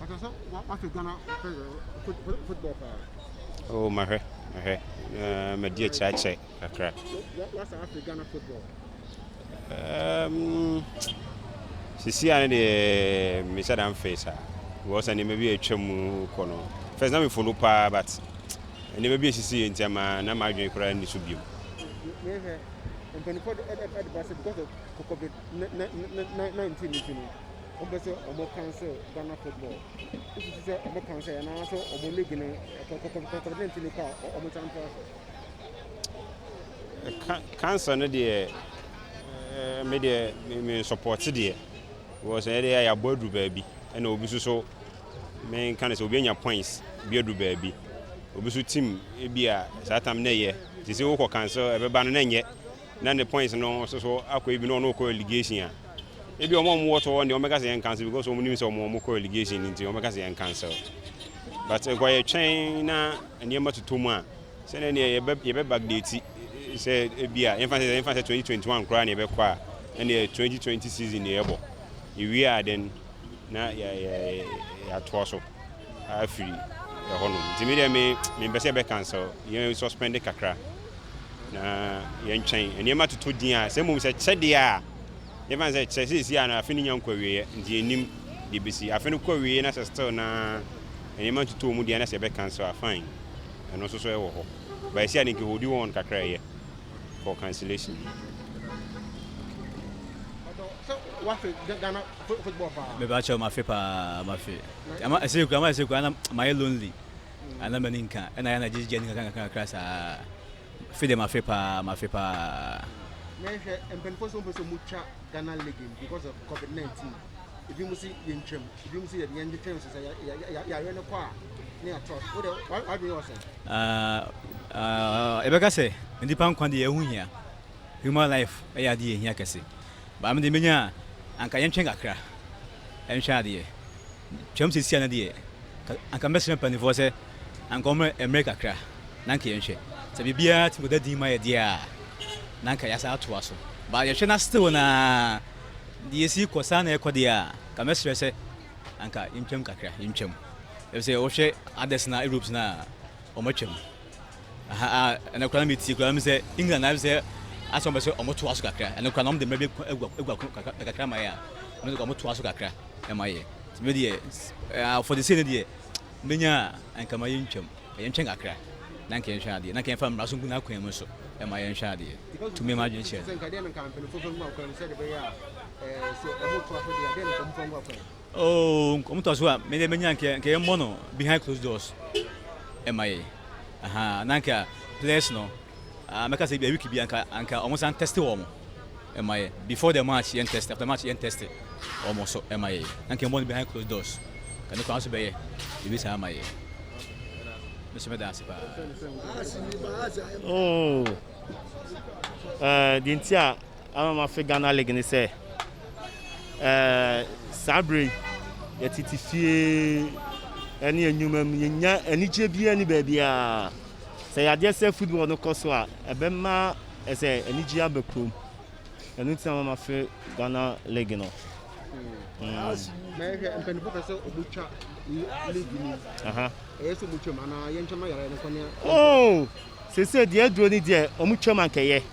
What's Ghana football? Oh, my dear Chache, What's Ghana football? She see the Mr. Face was an maybe a chum corner. First, let me follow pa, but never be see in Tama, and I'm arguing for any subdue. And 24 at the bus because of COVID-19. Obviously, more cancer Ghana football. This is a more cancer, and also a more league in a continental car or more Cancer, no dear, media support today was an area of board baby, and obviously so main cancer will be your points, beard baby. Obviously, team, be a Satam Nay, this is all cancer, ever banning yet. None the points no so I could even no co-allegation. Maybe a more water on the Omega and Council because we need some more co-allegation into Omega and Council. But a China and Yama to Tuma. Send any back date said be a infant 2021 crying a qua and the 2020 season the able. If we are then now, Twasso. I feel the honor. Timid me, Members Council, you suspended Kakra. Na yen chain and yema to dia say mum say chedia yema say chesi na afini nyan kwawe ndi enim de besi afini kwawe na still na yema to mu dia na se be cancel fine and also so e wo ho but see anike hodi won kakra ye for cancellation. So what Ghana football pa me ba cha ma fe ama say ku na my lonely ana maninka na ya na jiji ni kakra sa Fide Mafepa. Measure and Penfoso Mucha Ghana League because of COVID-19. If you see in Trim, if you see at the end of the terms, you're car near Trust. What do you say? Ebeka say, in the pound quantity here, human life, a idea here, Cassie. But I'm the Minya and Kayan Chengakra and Shadi. Chums is Sianadi, and Commission Penfoso and Gomer America Cra, Nanki and She. So be beer to the my dear Nanka Yasa to us. But you should not still na DSC Kosana Kodia, Kamestre Anka Imchem Kakra, Imchem. If say Oshe Adesna groups na Omachum. And a calamity, say England, I say, as some say Omo to us Kakra, and a calam the maybe Kakramaya, and Omo to us Kakra, MIA. For the same day, Minya and Kamayimchem, and Chengakra. Nanki Shadi, Nanki from Rasunguna Quemoso, and my Shadi. To me, imagine share. Oh, come to us, many Menyanke, Mono, behind closed doors. MIA. Aha, Nanka, place no. Make us a wiki Bianca, Anka, almost untested woman. MIA. Before the match, yen test, after match, yen tested. Almost so, MIA. Nanki, one behind closed doors. Can you answer by you? This is MIA. Oh, Dintia, I'm a Ghana League and say, Sabri, a TTF, any human, any JB, any baby. Say, I just say football no Koswa, a Bema, as a Nigia Becrum, and it's some of my Ghana League. Oh, they said the Edwin dear, Omuchaman Kaye.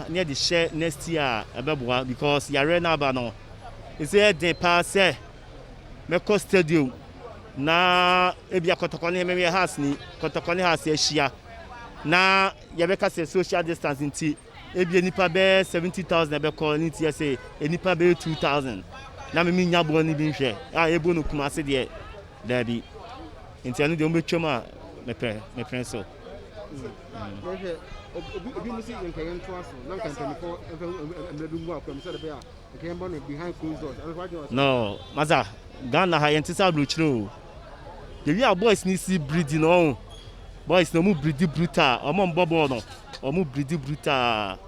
Near the share next year, because Yarena Bano. He said they pass, Meko Stadium. Na Ebia Kotoko maybe has ni, Kotoko has a share. Na Yabeka says social distancing tea. Ebia Nipa Bear 70,000, Ebeko, Nitia say, a Nipa Bear 2,000. Na me nya boni bi hwe a ebo no kuma se de da bi enti anu de o betwema me pre so obi musi nke yen to aso na kan 24 emredu mu akwam se de be a nke yen bono behind closed doors no maza Ghana ha yen tisa blochiro the we boys ni see breeding no boys no mu breed brutal omo mbobo no omo breed brutal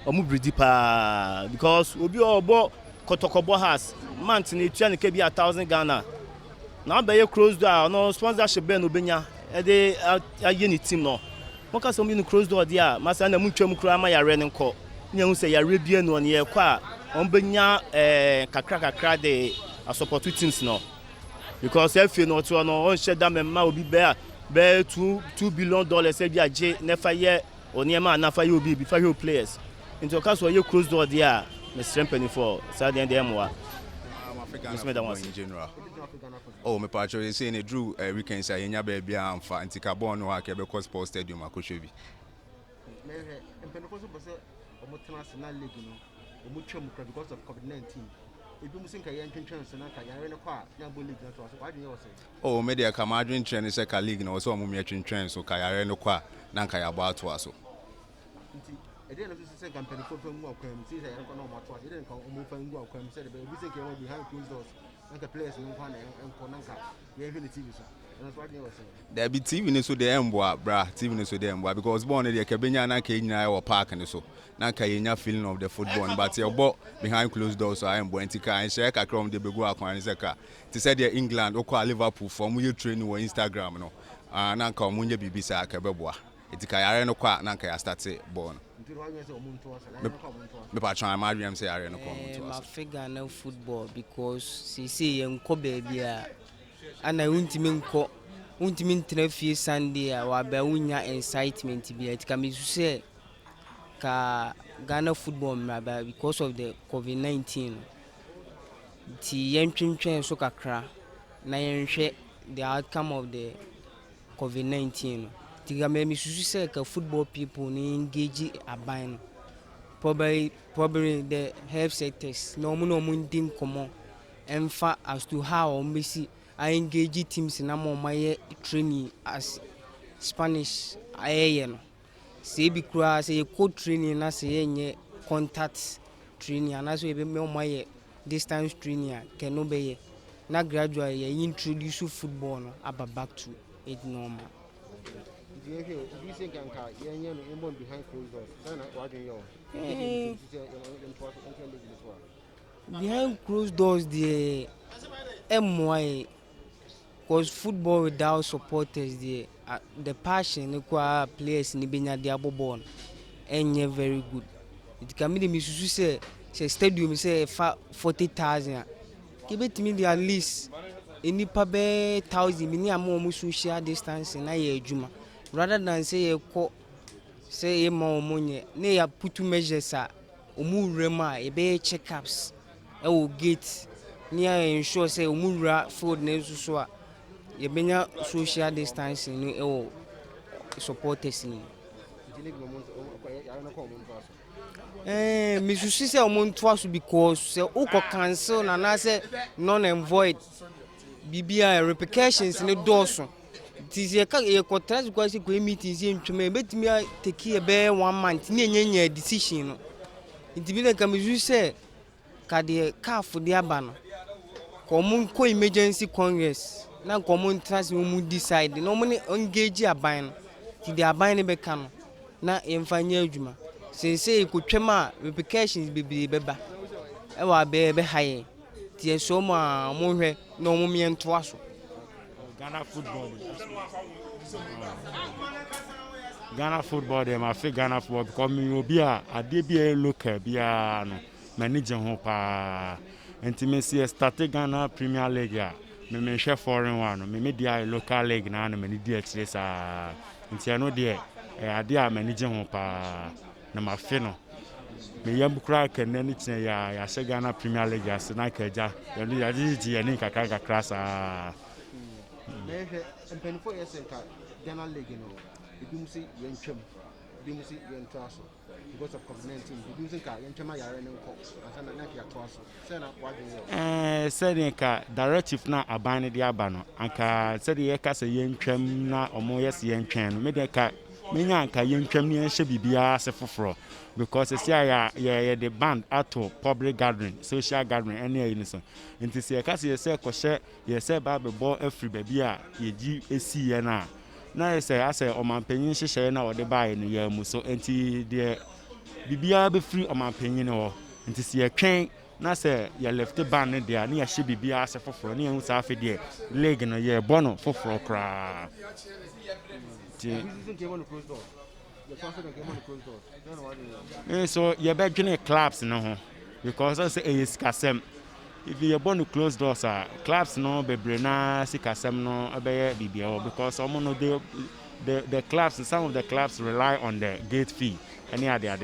omo breed pa because obi obo Kotoko has month ni tua ne ka bi 1000 Ghana na be ye close door no sponsorship be no benya e de aye ni team no mo ka so mi no close door dia masa na mu twam kura ma yare ne nko nya hu se yare bie no ne ye kwa on benya kakra de support teams no because if you not on share that memma will be bear $2 billion say be J never year or near man never you be before you players into case where you close door there Mr. Penny for Saturday and them I'm in general. Oh, my patch is saying it drew weekend say in your baby and for anti-carbon or Quebec Sports Stadium. I could show you. Because of COVID-19. If you think I am chance and I in a car, oh, maybe a Camadrin train is a league or some mutual train, so Kaya no qua, Nanka about to us. I didn't say company for welcome, see, I don't know what I didn't come and welcome, said, but we think you're behind closed doors, and the players in Fana and Konanka, you're even the TV. That's what you were saying. There be TV news to the Emboa, bra, TV news to the Emboa, because born in the Cabina and Kenya or park and so. Nanka feeling of the football, but your ball behind closed doors, so I am Buentica and shake a chrome the Begua Kwanzeka. To say the England or Liverpool from you train or Instagram, no, Nanka Munya Bibisa Cabeboa. It's Kaya no qua, Nanka started born. But try Mariam say I know. My figure no football because she say young Kobe and I won't mean to Sunday or Bawunya incitement be it can be say Ghana football because of the COVID-19. The young train so kakra na the outcome of the COVID-19. The me say football people ni engage aban. Probably the health sectors no din komo emfa as to how Messi I engage teams in my training as Spanish no say be kura say code training na say nye contact training and as we be my distance training can no be na gradually introduce football no back to it normal. You think you're behind closed doors. Behind closed doors, the MY because football without supporters, the passion require players in the Diabo born and very good. It can be the Missus say stadium say 40,000. Give it to me at least in the pub 1,000 minimum social distancing. I juma rather than say say more money. Nay, I put two measures at Umurema, a bay checkups. I will get near ensure say Umura food names so. You been social distancing, oh, supporters. Miss Susie among twice because say Oko cancel and I say non and void. BBI repercussions in the Dawson. Tis a contrast because you meetings in to me, but me take care bear 1 month, near decision. It be like a say, Cadia car for the Abana. Common co emergency congress. Now common trust will decide. Normally engage a buying. Till they are buying a becano. Now in final juma. Since say could tremor repercussions be beba. I will be high. Tia soma more no mummy and twasso. Ghana football. Ghana football, they my fake Ghana football because me will be a did be a local be a manager hopa. Intimacy started Ghana Premier League. Me share foreign one. Me media local league na me ni di express a. Inti ano de idea manager hopa na ma fe no. Me yambukra ken na ni chen ya share Ghana Premier League as na kaja. Ya ji ya ni kakaka class a. And for years, Ghana League, you know, see Yenchum, you see Yentrasso because of COVID-19. You think Yenchama Yaren and Cox, and Sanaki Atrasso. Send up what you said directive na abane di abano. Anka said the Eka Yenchum na or more yes Yenchem. Medeka, Minyanka Yenchum Yen Shebibia Sefofro. Because it's the band at public gathering, social gathering, any innocent. And to see a case, you say, Cochet, you say, Baby Boy, every baby, ye GAC, and now I say, on my opinion, she share now the buy in the year, so anti the BBR be free on my opinion, or and to see a train. Now say, you left the band there, near she be BR for near South there, leg in a year, bono for cry. So you bet Jenny clubs no because I say is Casem if you born to close doors, clubs no be brena sikasem no obeye bibia because some no the clubs, some of the clubs rely on the gate fee. Any other.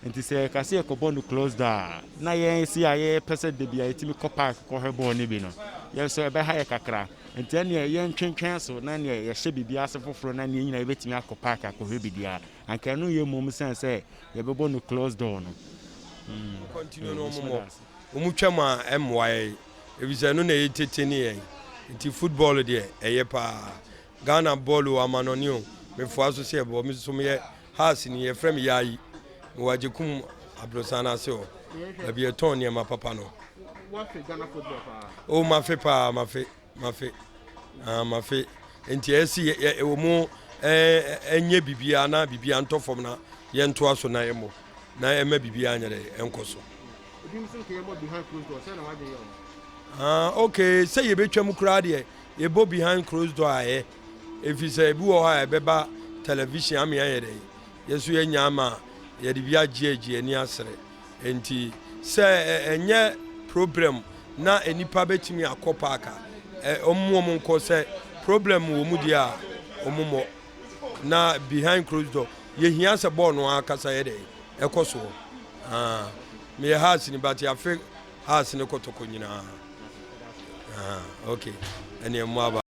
And to say, I see a born to close door. Na ye see a person de bia itimi ko park ko hebo ni bi no. Ye so ebe ha ye kakra. And then ye ntwentwen so na ye hye bibia se foforo na ne nyina ebetimi akọ park akọ hwe bidia. And can no ye mum sense say ye be born to close door no. Continue no more. Omutwama MY ebise no na yetete ni yen. Nti football de eye pa. Ghana ball o amanoni o. Me fo aso se bo me so me house ni ye frame yayi. Wajekum Abrosana so. Ebi eton ni ma papa no. What Ghana football pa? Oh mafe pa mafe. Mafe. Nti esi e mu enye bibia na bibia ntofom na ye nto aso na emo. Na ema bibia nyere enkoso. Behind closed door, say na why okay, say you betwam kura de ye bo behind closed door aye. If you say bi wo ha e beba television am ye yere. Yesu ye nyama ye de bia gege ani asere. Enti say enye problem na enipa betimi akopa aka. Omumo nko say problem wo mu dia omumo na behind closed door ye hia se ball no akasa ye de ekoso. Me house ni but ya fake house ni Kotoko nyina. Okay. Ene mo aba